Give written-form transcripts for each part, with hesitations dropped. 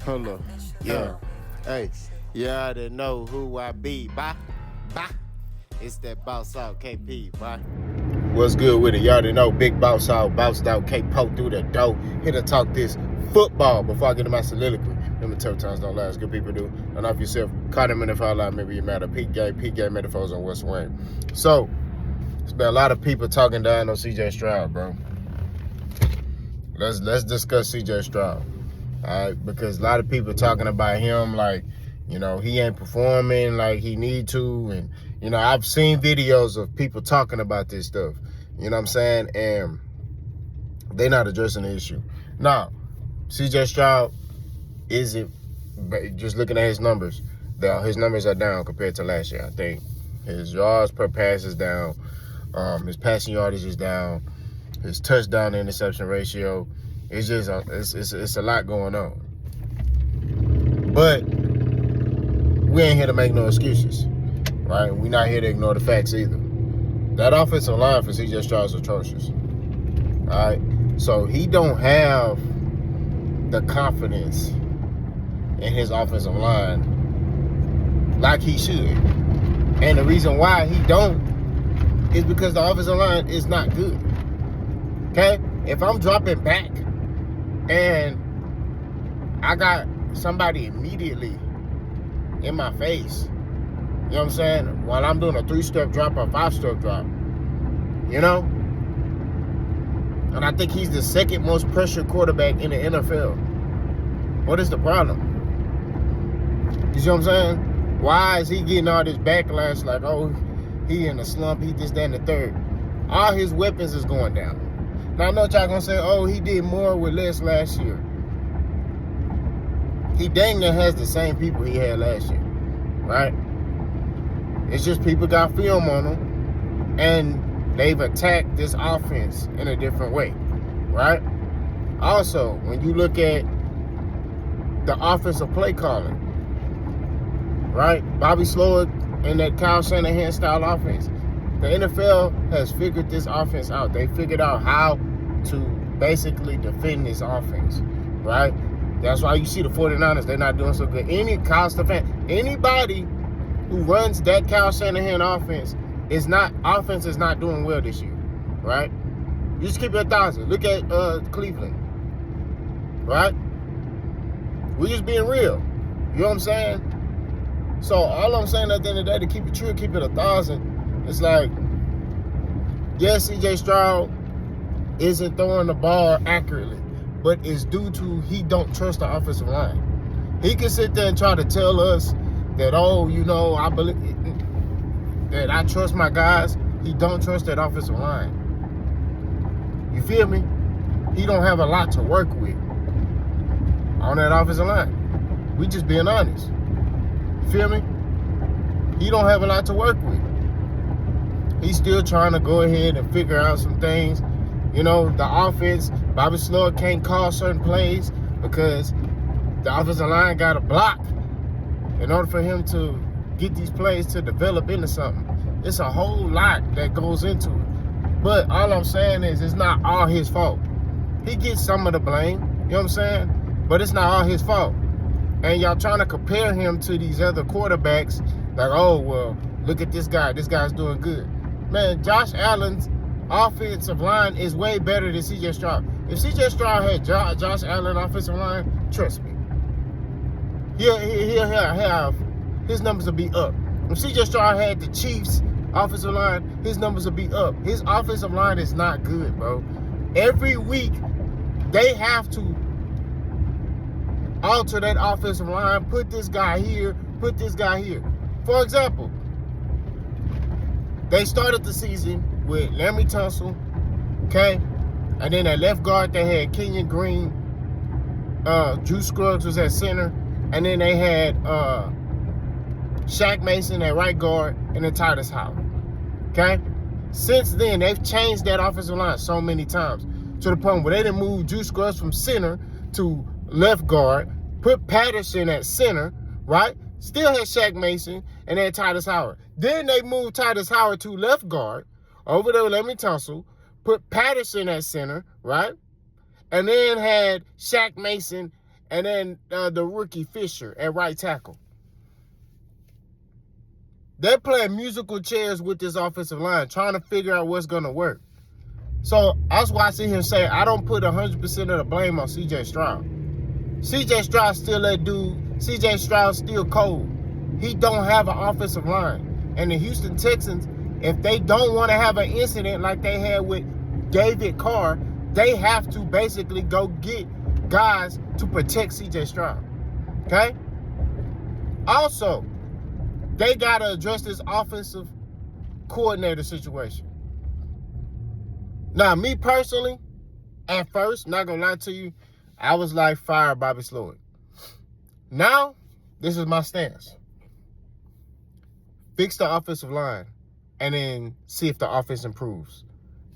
Hold up. Yeah. Hey, you already know who I be. Bye. Bye. It's that boss out KP, bye. What's good with it? You already know Big Boss out, bounced out, K-Po through the door. Here to talk this football before I get to my soliloquy. Them tough times don't last. Good people do. And off yourself. Caught him in the foul line. Maybe you matter. Peak game metaphors on West Wayne. So, there's been a lot of people talking down on CJ Stroud, bro. Let's discuss CJ Stroud. All right, because a lot of people talking about him like, you know, he ain't performing like he need to. And, you know, I've seen videos of people talking about this stuff. You know what I'm saying? And they're not addressing the issue. Now, CJ Stroud isn't, just looking at his numbers, his numbers are down compared to last year, I think. His yards per pass is down. His passing yardage is down. His touchdown to interception ratio. It's just it's a lot going on. But we ain't here to make no excuses, right? We're not here to ignore the facts either. That offensive line for CJ Stroud is atrocious. All right, so he don't have the confidence in his offensive line like he should, and the reason why he don't is because the offensive line is not good. Okay, if I'm dropping back and I got somebody immediately in my face, you know what I'm saying, while I'm doing a 3-step drop or 5-step drop, you know, and I think he's the second most pressured quarterback in the NFL. What is the problem? You see what I'm saying? Why is he getting all this backlash like, oh, he in a slump, he this, that, and the third? All his weapons is going down. Now, I know y'all gonna say, oh, he did more with less last year. He dang near has the same people he had last year, right? It's just people got film on him, and they've attacked this offense in a different way, right? Also, when you look at the offensive play calling, right? Bobby Slowick and that Kyle Shanahan style offense. The NFL has figured this offense out. They figured out how to basically defend this offense, right? That's why you see the 49ers, they're not doing so good. Anybody who runs that Kyle Shanahan offense is not doing well this year, right? You just keep it 1,000. Look at Cleveland, right? We're just being real. You know what I'm saying? So all I'm saying at the end of the day, to keep it true, keep it 1,000. It's like, yes, CJ Stroud isn't throwing the ball accurately, but it's due to he don't trust the offensive line. He can sit there and try to tell us that, oh, you know, I believe that I trust my guys. He don't trust that offensive line. You feel me? He don't have a lot to work with on that offensive line. We just being honest. You feel me? He don't have a lot to work with. He's still trying to go ahead and figure out some things. You know, the offense, Bobby Slowick can't call certain plays because the offensive line got a block in order for him to get these plays to develop into something. It's a whole lot that goes into it. But all I'm saying is it's not all his fault. He gets some of the blame, you know what I'm saying? But it's not all his fault. And y'all trying to compare him to these other quarterbacks like, oh, well, look at this guy. This guy's doing good. Man, Josh Allen's offensive line is way better than CJ Stroud. If CJ Stroud had Josh Allen offensive line, trust me, he'll have, his numbers will be up. If CJ Stroud had the Chiefs offensive line, his numbers will be up. His offensive line is not good, bro. Every week, they have to alter that offensive line, put this guy here, put this guy here. For example, they started the season with Laramie Tunsil, okay? And then at left guard, they had Kenyon Green. Drew Scruggs was at center. And then they had Shaq Mason at right guard and then Titus Howard, okay? Since then, they've changed that offensive line so many times to the point where they didn't move Drew Scruggs from center to left guard, put Patterson at center, right? Still had Shaq Mason and then Titus Howard. Then they moved Titus Howard to left guard over there with Laramie Tunsil, put Patterson at center, right? And then had Shaq Mason and then the rookie Fisher at right tackle. They're playing musical chairs with this offensive line, trying to figure out what's going to work. So that's why I see him say, I don't put 100% of the blame on C.J. Stroud. C.J. Stroud still that dude. C.J. Stroud still cold. He don't have an offensive line. And the Houston Texans, if they don't want to have an incident like they had with David Carr, they have to basically go get guys to protect C.J. Stroud. Okay? Also, they got to address this offensive coordinator situation. Now, me personally, at first, not going to lie to you, I was like, fire Bobby Slowick. Now, this is my stance. Fix the offensive line and then see if the offense improves.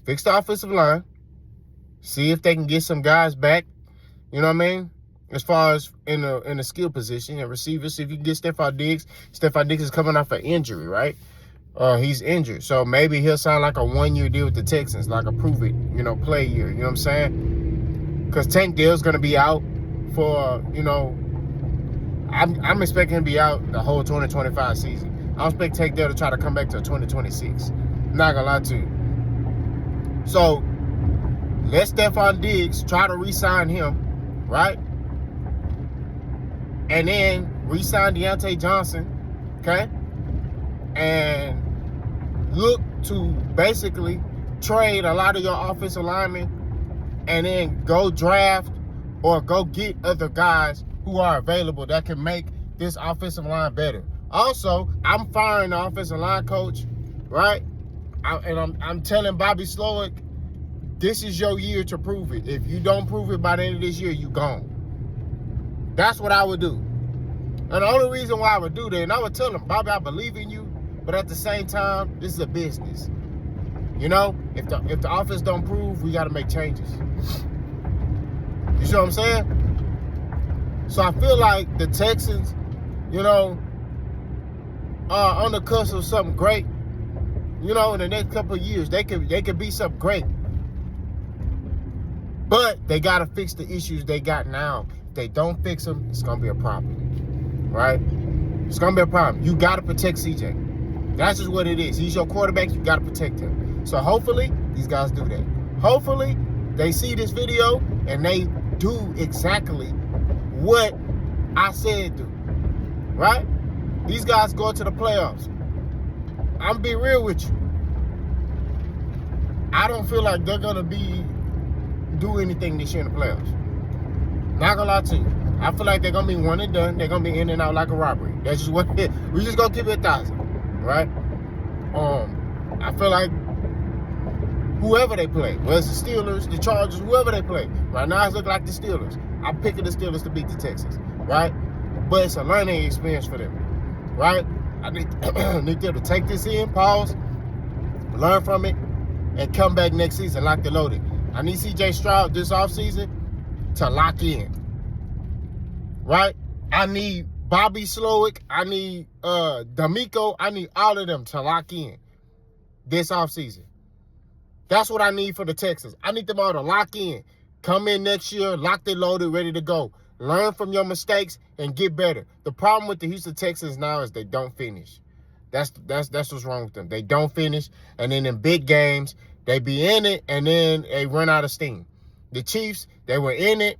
Fix the offensive line. See if they can get some guys back. You know what I mean? As far as in the skill position and receivers, see if you can get Stephon Diggs. Stephon Diggs is coming off an injury, right? He's injured. So maybe he'll sign like a 1-year deal with the Texans, like a prove it, play year. You know what I'm saying? Because Tank Dell's going to be out for, I'm expecting him to be out the whole 2025 season. I don't expect Tank Dell to try to come back to 2026. I'm not going to lie to you. So let Stephon Diggs try to re-sign him, right? And then re-sign Deontay Johnson, okay? And look to basically trade a lot of your offensive linemen and then go draft or go get other guys who are available that can make this offensive line better. Also, I'm firing the offensive line coach, right? I'm telling Bobby Slowick, this is your year to prove it. If you don't prove it by the end of this year, you gone. That's what I would do. And the only reason why I would do that, and I would tell him, Bobby, I believe in you, but at the same time, this is a business. If the offense don't prove, we got to make changes. You see what I'm saying? So I feel like the Texans, are on the cusp of something great. In the next couple of years, they could be something great. But they got to fix the issues they got now. If they don't fix them, it's going to be a problem. Right? It's going to be a problem. You got to protect CJ. That's just what it is. He's your quarterback. You got to protect him. So hopefully, these guys do that. Hopefully, they see this video and they do exactly what I said do. Right? These guys go to the playoffs. I'm be real with you. I don't feel like they're going to do anything this year in the playoffs. Not going to lie to you. I feel like they're going to be one and done. They're going to be in and out like a robbery. That's just what it is. We just going to keep it 1,000. Right? I feel like whoever they play, whether it's the Steelers, the Chargers, whoever they play. Right now, it's looking like the Steelers. I'm picking the Steelers to beat the Texans. Right? But it's a learning experience for them. Right? I need them to take this in, pause, learn from it, and come back next season like they're loaded. I need C.J. Stroud this offseason to lock in. Right? I need Bobby Slowick. I need D'Amico. I need all of them to lock in this offseason. That's what I need for the Texans. I need them all to lock in. Come in next year, locked and loaded, ready to go. Learn from your mistakes and get better. The problem with the Houston Texans now is they don't finish. That's what's wrong with them. They don't finish, and then in big games, they be in it, and then they run out of steam. The Chiefs, they were in it,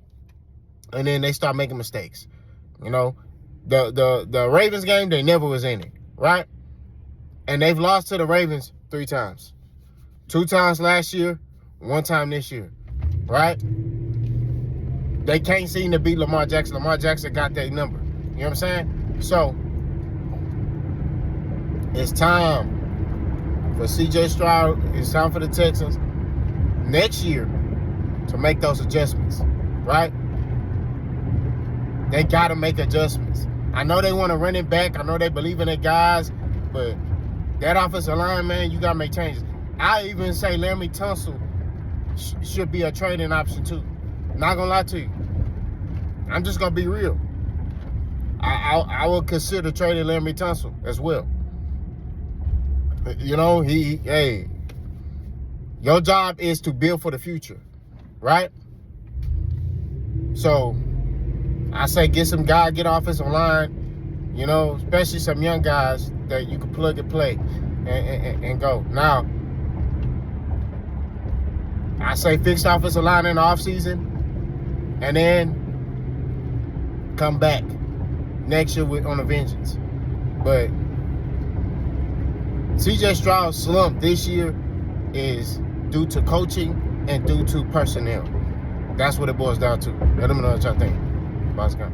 and then they start making mistakes. The Ravens game, they never was in it, right? And they've lost to the Ravens 3 times. 2 times last year, 1 time this year, right? They can't seem to beat Lamar Jackson. Lamar Jackson got that number. You know what I'm saying? So, it's time for C.J. Stroud. It's time for the Texans next year to make those adjustments, right? They got to make adjustments. I know they want to run it back. I know they believe in their guys, but that offensive line, man, you got to make changes. I even say Laremy Tunsil should be a trading option too. Not going to lie to you. I'm just going to be real. I would consider trading Laremy Tunsil as well. Hey, your job is to build for the future, right? So, I say get some guy, get offensive line, you know, especially some young guys that you can plug and play and go. Now, I say fix the offensive line in the offseason and then come back next year on a vengeance. But CJ Stroud's slump this year is due to coaching and due to personnel. That's what it boils down to. Let them know what y'all think. Bosco.